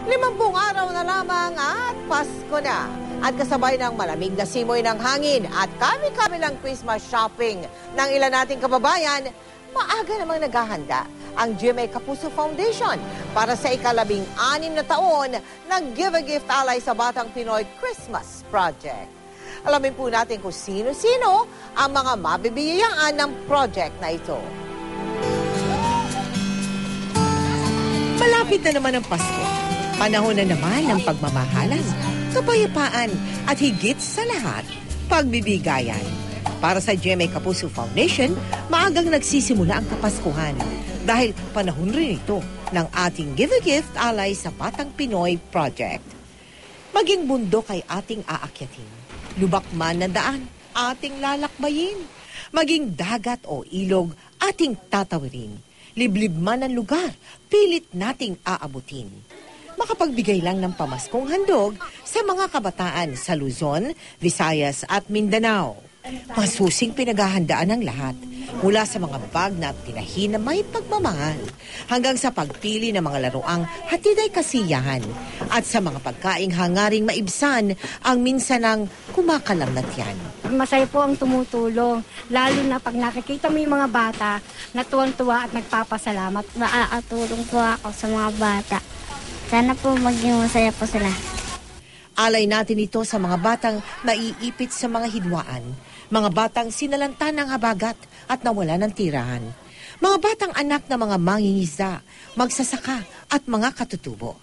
50 araw na lamang at Pasko na. At kasabay ng malamig na simoy ng hangin at kami-kami ng Christmas shopping ng ilan nating kababayan, maaga namang naghahanda ang GMA Kapuso Foundation para sa ika-16 na taon ng Give a Gift Alay sa Batang Pinoy Christmas Project. Alamin po natin kung sino-sino ang mga mabibigyan ng project na ito. Malapit na naman ang Pasko. Panahon na naman ng pagmamahalan, kapayapaan at higit sa lahat, pagbibigayan. Para sa GMA Kapuso Foundation, maagang nagsisimula ang Kapaskuhan dahil panahon rin ito ng ating Give a Gift Alay sa Batang Pinoy Project. Maging bundok ay ating aakyatin, lubak man na daan, ating lalakbayin, maging dagat o ilog, ating tatawirin, liblib man ang lugar, pilit nating aabutin. Makapagbigay lang ng pamaskong handog sa mga kabataan sa Luzon, Visayas at Mindanao. Masusing pinaghahandaan ng lahat, mula sa mga bag na tinahin na may pagmamahal, hanggang sa pagpili ng mga laruang hatid ay kasiyahan, at sa mga pagkaing hangaring maibsan ang minsan ng kumakalamnat yan. Masaya po ang tumutulong, lalo na pag nakikita mo yung mga bata na tuwang-tuwa at nagpapasalamat. Nakakatulong po ako sa mga bata. Sana po maging masaya po sila. Alay natin ito sa mga batang naiipit sa mga hidwaan, mga batang sinalanta ng habagat at nawala ng tirahan, mga batang anak ng mga mangingisda, magsasaka at mga katutubo.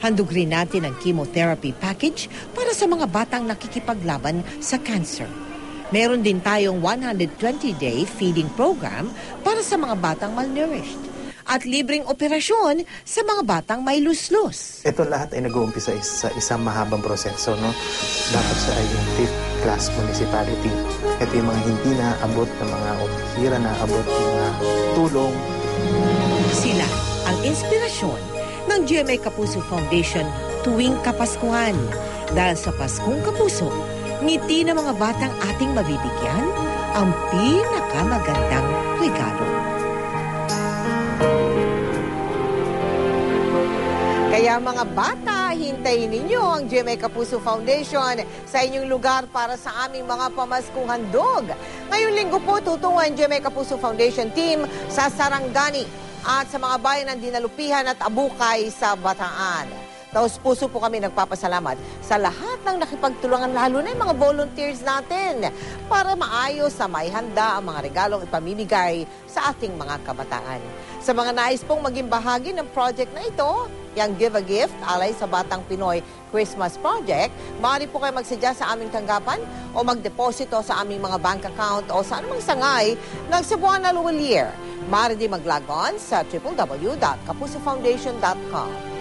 Handog rin natin ang chemotherapy package para sa mga batang nakikipaglaban sa cancer. Meron din tayong 120-day feeding program para sa mga batang malnourished at libreng operasyon sa mga batang may luslus. Ito lahat ay nag-uumpisa sa isang mahabang proseso, no? Dapat siya ay yung 5th class municipality. Ito yung mga hindi naabot ng mga hira naabot ng mga tulong. Sila ang inspirasyon ng GMA Kapuso Foundation tuwing Kapaskuhan. Dahil sa Paskong Kapuso, ngiti ng mga batang ating mabibigyan ang pinakamagandang regalo. Kaya mga bata, hintayin ninyo ang GMA Kapuso Foundation sa inyong lugar para sa aming mga pamaskong handog. Ngayong linggo po, tutungo ang GMA Kapuso Foundation team sa Sarangani at sa mga bayan ng Dinalupihan at Abukay sa Bataan. Taos puso po kami nagpapasalamat sa lahat ng nakipagtulungan, lalo na yung mga volunteers natin, para maayos sa may handa ang mga regalong ipamimigay sa ating mga kabataan. Sa mga nais pong maging bahagi ng project na ito, yung Give a Gift Alay sa Batang Pinoy Christmas Project, maaari po kayo magsadya sa aming tanggapan o magdeposito sa aming mga bank account o sa anumang sangay ng Cebuana Luwalier. Maaari din mag-log on sa www.kapusofoundation.com.